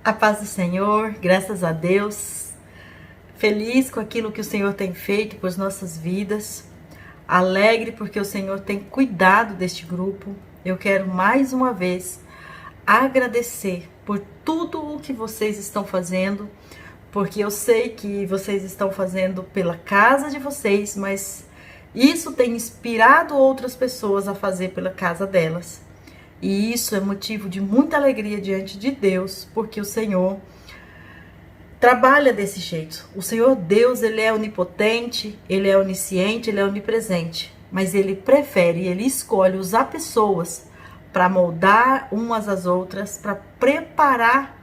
A paz do Senhor, graças a Deus, feliz com aquilo que o Senhor tem feito por nossas vidas, alegre porque o Senhor tem cuidado deste grupo. Eu quero mais uma vez agradecer por tudo o que vocês estão fazendo, porque eu sei que vocês estão fazendo pela casa de vocês, mas isso tem inspirado outras pessoas a fazer pela casa delas. E isso é motivo de muita alegria diante de Deus, porque o Senhor trabalha desse jeito. O Senhor Deus, ele é onipotente, ele é onisciente, ele é onipresente, mas ele prefere, ele escolhe usar pessoas para moldar umas às outras, para preparar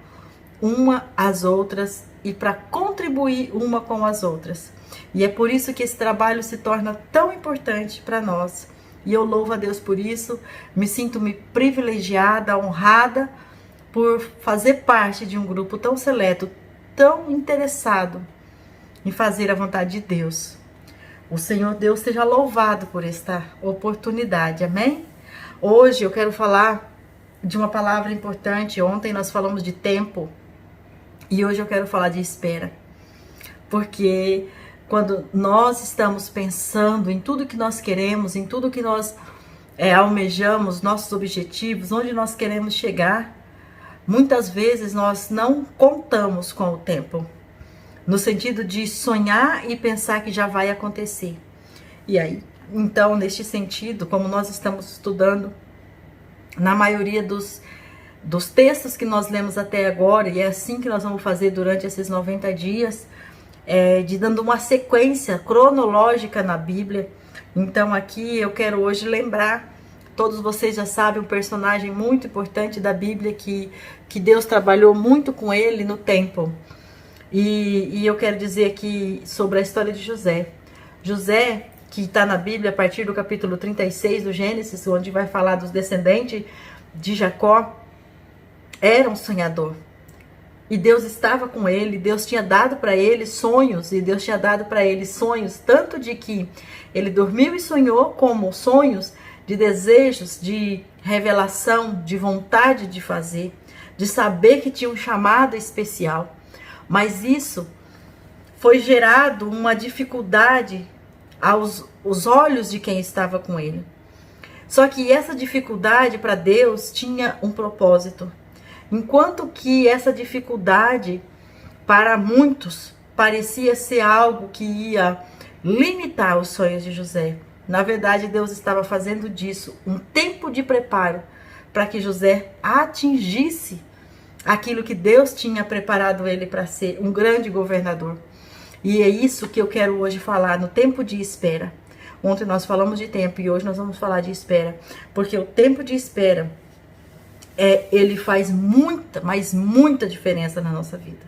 uma às outras e para contribuir uma com as outras. E é por isso que esse trabalho se torna tão importante para nós. E eu louvo a Deus por isso, me sinto-me privilegiada, honrada por fazer parte de um grupo tão seleto, tão interessado em fazer a vontade de Deus. O Senhor Deus seja louvado por esta oportunidade, amém? Hoje eu quero falar de uma palavra importante. Ontem nós falamos de tempo e hoje eu quero falar de espera. Porque quando nós estamos pensando em tudo que nós queremos, em tudo que nós almejamos, nossos objetivos, onde nós queremos chegar, muitas vezes nós não contamos com o tempo, no sentido de sonhar e pensar que já vai acontecer. E aí, então, neste sentido, como nós estamos estudando, na maioria dos textos que nós lemos até agora, e é assim que nós vamos fazer durante esses 90 dias, de dando uma sequência cronológica na Bíblia. Então aqui eu quero hoje lembrar, todos vocês já sabem, um personagem muito importante da Bíblia que Deus trabalhou muito com ele no tempo. E eu quero dizer aqui sobre a história de José. José, que está na Bíblia a partir do capítulo 36 do Gênesis, onde vai falar dos descendentes de Jacó, era um sonhador. E Deus estava com ele, Deus tinha dado para ele sonhos, e Deus tinha dado para ele sonhos, tanto de que ele dormiu e sonhou, como sonhos de desejos, de revelação, de vontade de fazer, de saber que tinha um chamado especial. Mas isso foi gerado uma dificuldade aos olhos de quem estava com ele. Só que essa dificuldade para Deus tinha um propósito. Enquanto que essa dificuldade, para muitos, parecia ser algo que ia limitar os sonhos de José. Na verdade, Deus estava fazendo disso um tempo de preparo para que José atingisse aquilo que Deus tinha preparado ele para ser um grande governador. E é isso que eu quero hoje falar, no tempo de espera. Ontem nós falamos de tempo e hoje nós vamos falar de espera. Porque o tempo de espera ele faz muita, mas muita diferença na nossa vida.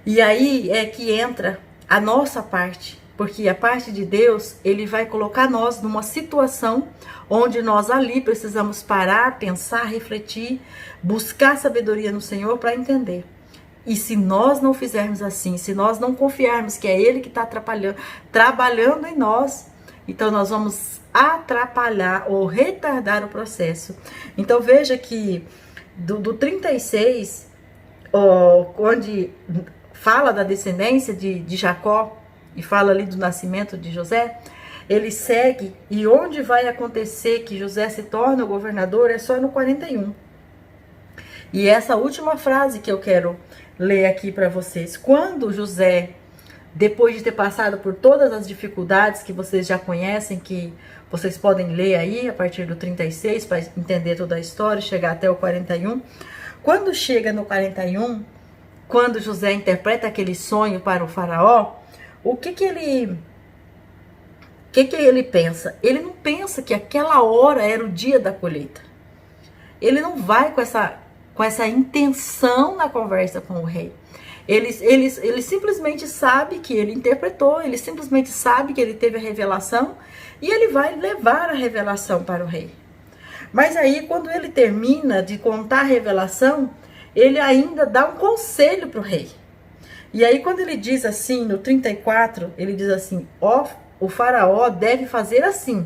E aí é que entra a nossa parte, porque a parte de Deus, ele vai colocar nós numa situação onde nós ali precisamos parar, pensar, refletir, buscar sabedoria no Senhor para entender. E se nós não fizermos assim, se nós não confiarmos que é Ele que está trabalhando em nós, então nós vamos atrapalhar ou retardar o processo. Então veja que do 36, onde fala da descendência de Jacó e fala ali do nascimento de José, ele segue, e onde vai acontecer que José se torna o governador é só no 41. E essa última frase que eu quero ler aqui para vocês: quando José, depois de ter passado por todas as dificuldades que vocês já conhecem, que vocês podem ler aí a partir do 36 para entender toda a história, chegar até o 41. Quando chega no 41, quando José interpreta aquele sonho para o faraó, o que ele pensa? Ele não pensa que aquela hora era o dia da colheita. Ele não vai com essa intenção na conversa com o rei. Ele simplesmente sabe que ele interpretou, ele simplesmente sabe que ele teve a revelação e ele vai levar a revelação para o rei. Mas aí, quando ele termina de contar a revelação, ele ainda dá um conselho para o rei. E aí, quando ele diz assim, no 34, ele diz assim: o faraó deve fazer assim.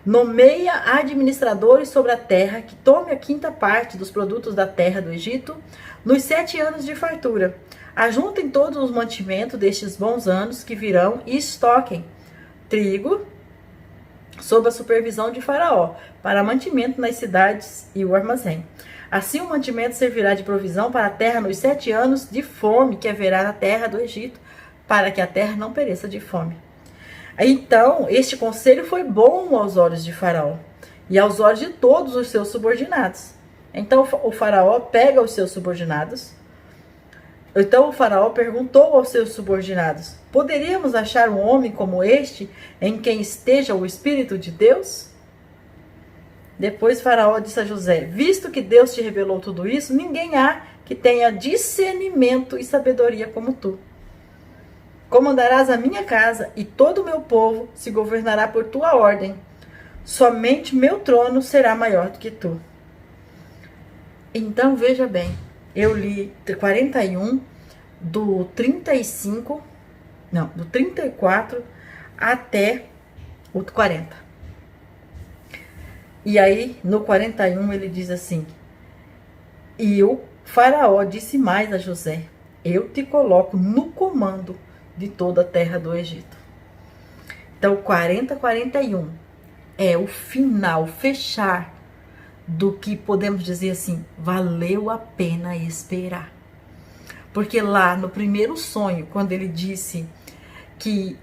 Nomeia administradores sobre a terra, que tome a quinta parte dos produtos da terra do Egito, nos 7 anos de fartura. Ajuntem todos os mantimentos destes bons anos que virão e estoquem trigo sob a supervisão de Faraó, para mantimento nas cidades e o armazém. Assim o mantimento servirá de provisão para a terra nos 7 anos de fome que haverá na terra do Egito, para que a terra não pereça de fome. Então, este conselho foi bom aos olhos de Faraó e aos olhos de todos os seus subordinados. Então o Faraó pega os seus subordinados. Então o Faraó perguntou aos seus subordinados: poderíamos achar um homem como este, em quem esteja o Espírito de Deus? Depois Faraó disse a José: visto que Deus te revelou tudo isso, ninguém há que tenha discernimento e sabedoria como tu. Comandarás a minha casa, e todo o meu povo se governará por tua ordem. Somente meu trono será maior do que tu. Então veja bem, eu li 41, do 34 até o 40. E aí, no 41, ele diz assim: e o Faraó disse mais a José: eu te coloco no comando de toda a terra do Egito. Então, 41 é o final, fechar do que podemos dizer assim, valeu a pena esperar. Porque lá no primeiro sonho, quando ele disse que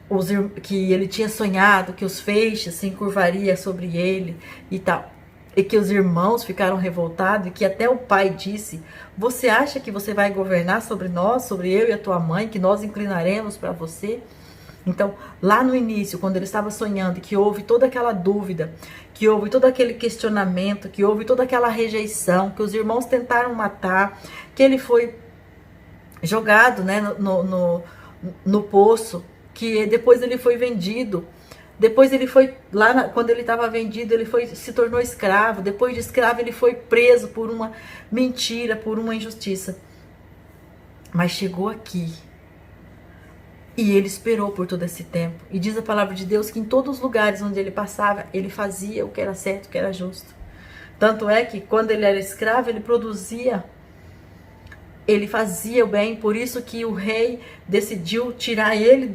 ele tinha sonhado que os feixes se encurvariam sobre ele e tal, e que os irmãos ficaram revoltados, e que até o pai disse: você acha que você vai governar sobre nós, sobre eu e a tua mãe, que nós inclinaremos para você? Então, lá no início, quando ele estava sonhando, que houve toda aquela dúvida, que houve todo aquele questionamento, que houve toda aquela rejeição, que os irmãos tentaram matar, que ele foi jogado, né, no poço, que depois ele foi vendido. Depois ele foi, quando ele estava vendido, ele se tornou escravo. Depois de escravo, ele foi preso por uma mentira, por uma injustiça. Mas chegou aqui. E ele esperou por todo esse tempo. E diz a palavra de Deus que em todos os lugares onde ele passava, ele fazia o que era certo, o que era justo. Tanto é que quando ele era escravo, ele produzia, ele fazia o bem. Por isso que o rei decidiu tirar ele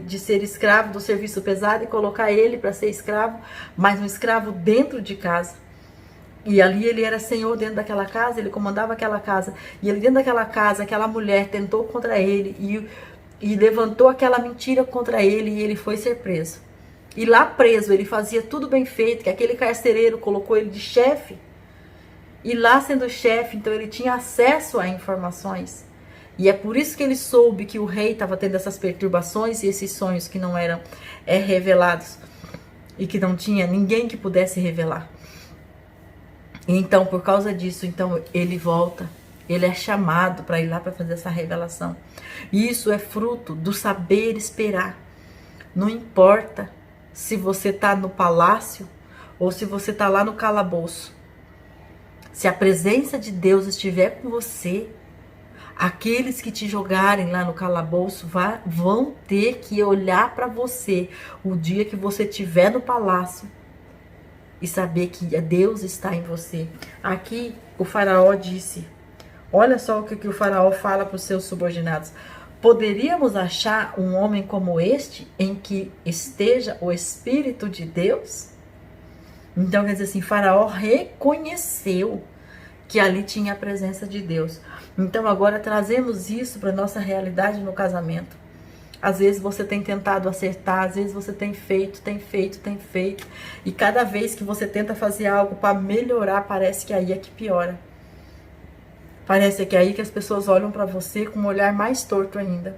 de ser escravo, do serviço pesado, e colocar ele para ser escravo, mas um escravo dentro de casa. E ali ele era senhor dentro daquela casa, ele comandava aquela casa. E ele dentro daquela casa, aquela mulher tentou contra ele e levantou aquela mentira contra ele, e ele foi ser preso. E lá preso, ele fazia tudo bem feito, que aquele carcereiro colocou ele de chefe. E lá sendo chefe, então ele tinha acesso a informações. E é por isso que ele soube que o rei estava tendo essas perturbações e esses sonhos que não eram revelados. E que não tinha ninguém que pudesse revelar. E então, por causa disso, então ele volta. Ele é chamado para ir lá para fazer essa revelação. E isso é fruto do saber esperar. Não importa se você está no palácio ou se você está lá no calabouço. Se a presença de Deus estiver com você, aqueles que te jogarem lá no calabouço vão ter que olhar para você o dia que você estiver no palácio e saber que Deus está em você. Aqui o Faraó disse, olha só o que o Faraó fala para os seus subordinados: poderíamos achar um homem como este, em que esteja o Espírito de Deus? Então, quer dizer assim, Faraó reconheceu que ali tinha a presença de Deus. Então, agora trazemos isso para a nossa realidade no casamento. Às vezes você tem tentado acertar, às vezes você tem feito. E cada vez que você tenta fazer algo para melhorar, parece que aí é que piora. Parece que é aí que as pessoas olham para você com um olhar mais torto ainda.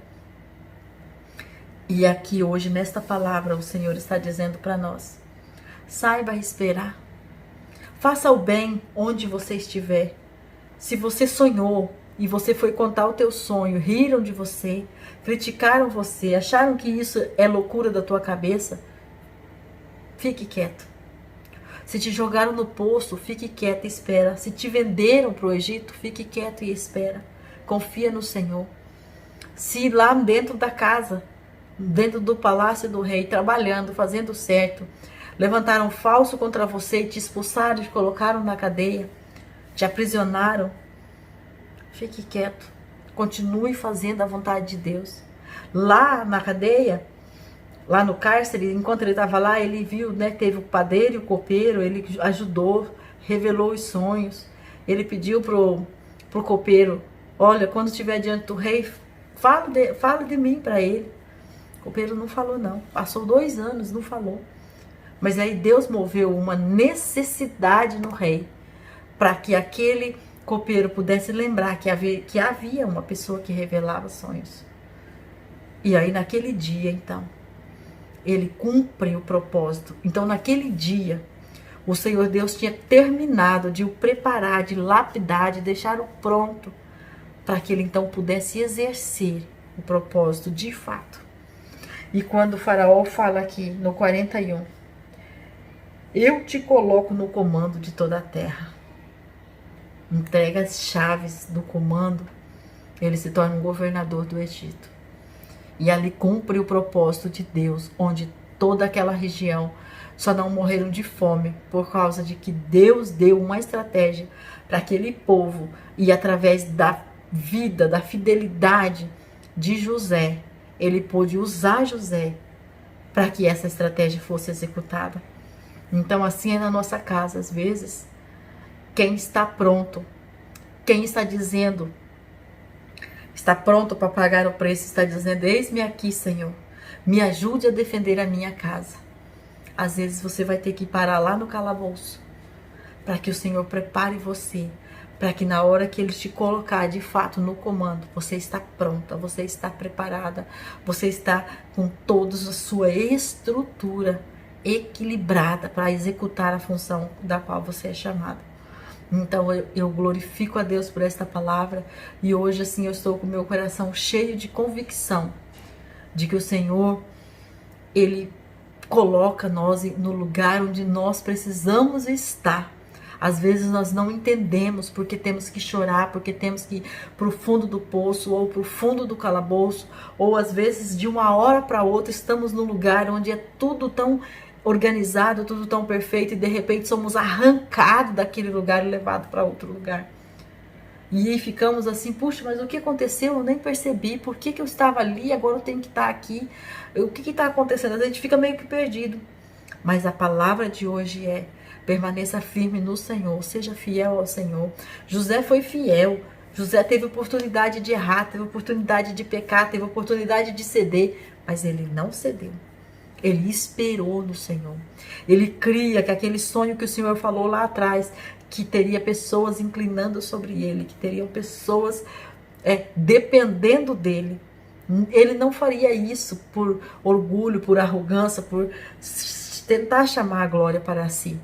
E aqui hoje, nesta palavra, o Senhor está dizendo para nós: saiba esperar. Faça o bem onde você estiver. Se você sonhou e você foi contar o teu sonho, riram de você, criticaram você, acharam que isso é loucura da tua cabeça, fique quieto. Se te jogaram no poço, fique quieto e espera. Se te venderam para o Egito, fique quieto e espera. Confia no Senhor. Se lá dentro da casa, dentro do palácio do rei, trabalhando, fazendo certo, levantaram falso contra você e te expulsaram, te colocaram na cadeia, te aprisionaram, fique quieto. Continue fazendo a vontade de Deus. Lá na cadeia, lá no cárcere, enquanto ele estava lá, ele viu, né, teve o padeiro e o copeiro, ele ajudou, revelou os sonhos. Ele pediu pro copeiro, olha, quando estiver diante do rei, fala de mim para ele. O copeiro não falou não, passou 2 anos, não falou. Mas aí Deus moveu uma necessidade no rei, para que aquele copeiro pudesse lembrar que havia uma pessoa que revelava sonhos. E aí naquele dia, então, ele cumpre o propósito. Então naquele dia, o Senhor Deus tinha terminado de o preparar, de lapidar, de deixar-o pronto, para que ele então pudesse exercer o propósito de fato. E quando o faraó fala aqui no 41, eu te coloco no comando de toda a terra, entrega as chaves do comando, ele se torna um governador do Egito. E ali cumpre o propósito de Deus, onde toda aquela região só não morreram de fome, por causa de que Deus deu uma estratégia para aquele povo, e através da vida, da fidelidade de José, ele pôde usar José para que essa estratégia fosse executada. Então assim é na nossa casa, às vezes, quem está pronto, quem está dizendo, está pronto para pagar o preço, está dizendo, eis-me aqui, Senhor, me ajude a defender a minha casa. Às vezes você vai ter que parar lá no calabouço, para que o Senhor prepare você, para que na hora que Ele te colocar de fato no comando, você está pronta, você está preparada, você está com toda a sua estrutura equilibrada para executar a função da qual você é chamada. Então eu glorifico a Deus por esta palavra, e hoje assim eu estou com o meu coração cheio de convicção de que o Senhor, Ele coloca nós no lugar onde nós precisamos estar. Às vezes nós não entendemos porque temos que chorar, porque temos que ir para o fundo do poço ou para o fundo do calabouço, ou às vezes de uma hora para outra estamos num lugar onde é tudo tão organizado, tudo tão perfeito, e de repente somos arrancados daquele lugar e levados para outro lugar. E aí ficamos assim, puxa, mas o que aconteceu? Eu nem percebi, por que eu estava ali, agora eu tenho que estar aqui, o que está acontecendo? A gente fica meio que perdido. Mas a palavra de hoje é, permaneça firme no Senhor, seja fiel ao Senhor. José foi fiel, José teve oportunidade de errar, teve oportunidade de pecar, teve oportunidade de ceder, mas ele não cedeu. Ele esperou no Senhor. Ele cria que aquele sonho que o Senhor falou lá atrás, que teria pessoas inclinando sobre ele, que teriam pessoas dependendo dele. Ele não faria isso por orgulho, por arrogância, por tentar chamar a glória para si.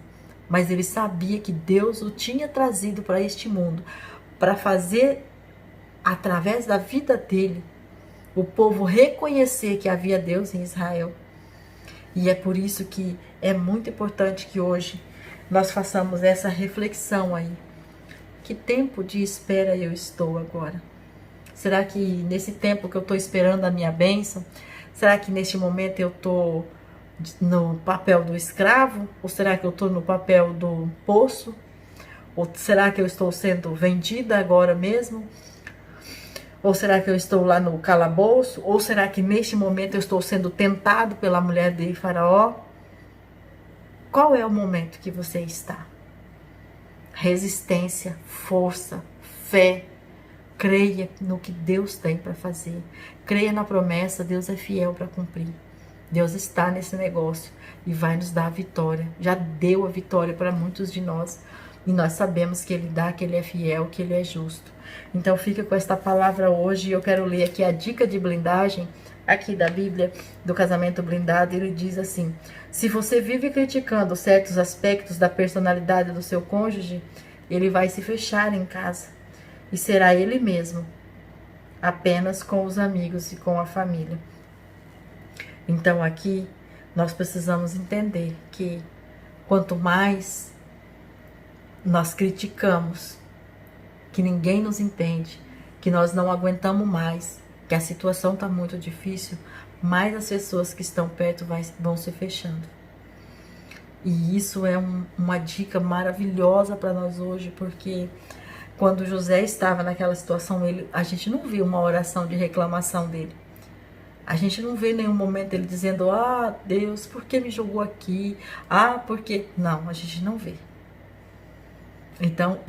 Mas ele sabia que Deus o tinha trazido para este mundo, para fazer, através da vida dele, o povo reconhecer que havia Deus em Israel. E é por isso que é muito importante que hoje nós façamos essa reflexão aí. Que tempo de espera eu estou agora? Será que nesse tempo que eu estou esperando a minha bênção, será que neste momento eu estou no papel do escravo? Ou será que eu estou no papel do poço? Ou será que eu estou sendo vendida agora mesmo? Ou será que eu estou lá no calabouço? Ou será que neste momento eu estou sendo tentado pela mulher de Faraó? Qual é o momento que você está? Resistência, força, fé. Creia no que Deus tem para fazer. Creia na promessa, Deus é fiel para cumprir. Deus está nesse negócio e vai nos dar a vitória. Já deu a vitória para muitos de nós. E nós sabemos que Ele dá, que Ele é fiel, que Ele é justo. Então fica com esta palavra hoje. Eu quero ler aqui a dica de blindagem, aqui da Bíblia, do Casamento Blindado. Ele diz assim: se você vive criticando certos aspectos da personalidade do seu cônjuge, ele vai se fechar em casa. E será ele mesmo, apenas com os amigos e com a família. Então aqui nós precisamos entender que quanto mais nós criticamos, que ninguém nos entende, que nós não aguentamos mais, que a situação está muito difícil, mais as pessoas que estão perto vão se fechando. E isso é uma dica maravilhosa para nós hoje, porque quando José estava naquela situação, a gente não viu uma oração de reclamação dele. A gente não vê em nenhum momento ele dizendo: ah, Deus, por que me jogou aqui? Ah, por que... Não, a gente não vê. Então,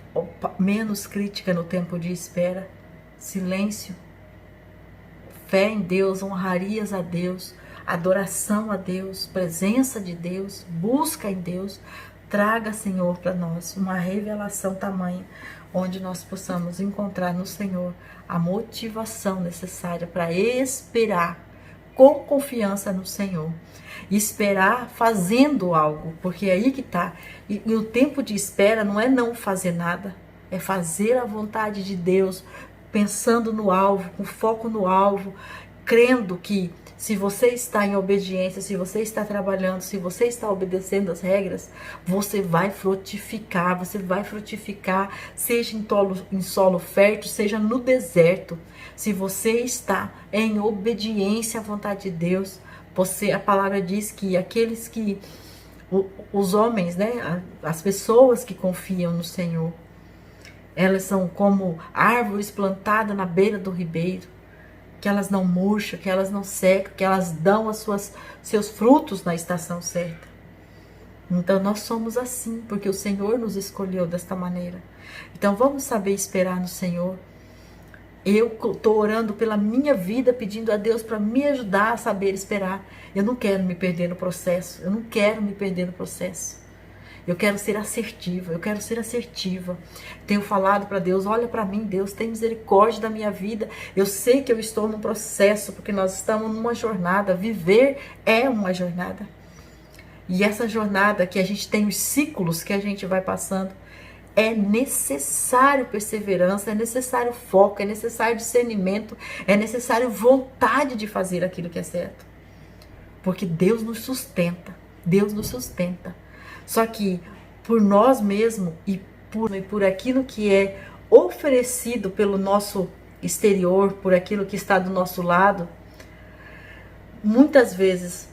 menos crítica no tempo de espera, silêncio, fé em Deus, honrarias a Deus, adoração a Deus, presença de Deus, busca em Deus. Traga, Senhor, para nós uma revelação tamanha, onde nós possamos encontrar no Senhor a motivação necessária para esperar com confiança no Senhor. Esperar fazendo algo, porque é aí que está. E o tempo de espera não é não fazer nada, é fazer a vontade de Deus, pensando no alvo, com foco no alvo, crendo que se você está em obediência, se você está trabalhando, se você está obedecendo as regras, você vai frutificar, seja em solo fértil, seja no deserto. Se você está em obediência à vontade de Deus, a palavra diz que aqueles que, os homens, né, as pessoas que confiam no Senhor, elas são como árvores plantadas na beira do ribeiro, que elas não murcham, que elas não secam, que elas dão seus frutos na estação certa. Então nós somos assim, porque o Senhor nos escolheu desta maneira. Então vamos saber esperar no Senhor. Eu estou orando pela minha vida, pedindo a Deus para me ajudar a saber esperar. Eu não quero me perder no processo, Eu quero ser assertiva, Tenho falado para Deus: olha para mim, Deus, tem misericórdia da minha vida. Eu sei que eu estou num processo, porque nós estamos numa jornada. Viver é uma jornada. E essa jornada que a gente tem os ciclos que a gente vai passando, é necessário perseverança, é necessário foco, é necessário discernimento, é necessário vontade de fazer aquilo que é certo. Porque Deus nos sustenta. Só que por nós mesmos e por aquilo que é oferecido pelo nosso exterior, por aquilo que está do nosso lado, muitas vezes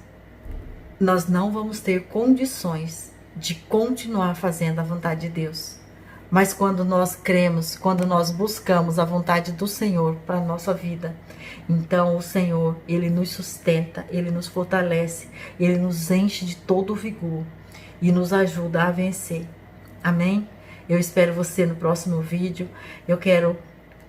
nós não vamos ter condições de continuar fazendo a vontade de Deus. Mas quando nós cremos, quando nós buscamos a vontade do Senhor para a nossa vida, então o Senhor, Ele nos sustenta, Ele nos fortalece, Ele nos enche de todo o vigor e nos ajuda a vencer. Amém? Eu espero você no próximo vídeo. Eu quero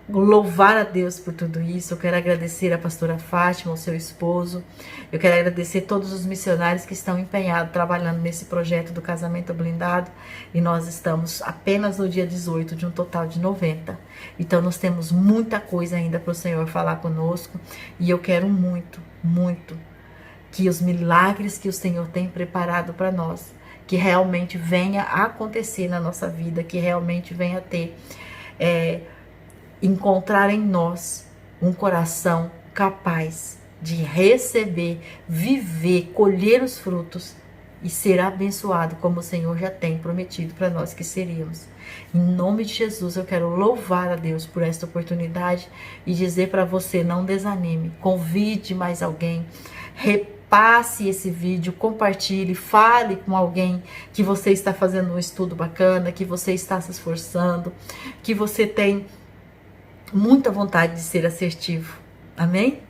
louvar a Deus por tudo isso. Eu quero agradecer a pastora Fátima, ao seu esposo. Eu quero agradecer todos os missionários que estão empenhados, trabalhando nesse projeto do casamento blindado. E nós estamos apenas no dia 18 de um total de 90. Então nós temos muita coisa ainda para o Senhor falar conosco. E eu quero muito, muito que os milagres que o Senhor tem preparado para nós, que realmente venha a acontecer na nossa vida, que realmente venha a ter... encontrar em nós um coração capaz de receber, viver, colher os frutos e ser abençoado como o Senhor já tem prometido para nós que seríamos. Em nome de Jesus, eu quero louvar a Deus por esta oportunidade e dizer para você: não desanime, convide mais alguém, repasse esse vídeo, compartilhe, fale com alguém que você está fazendo um estudo bacana, que você está se esforçando, que você tem muita vontade de ser assertivo. Amém?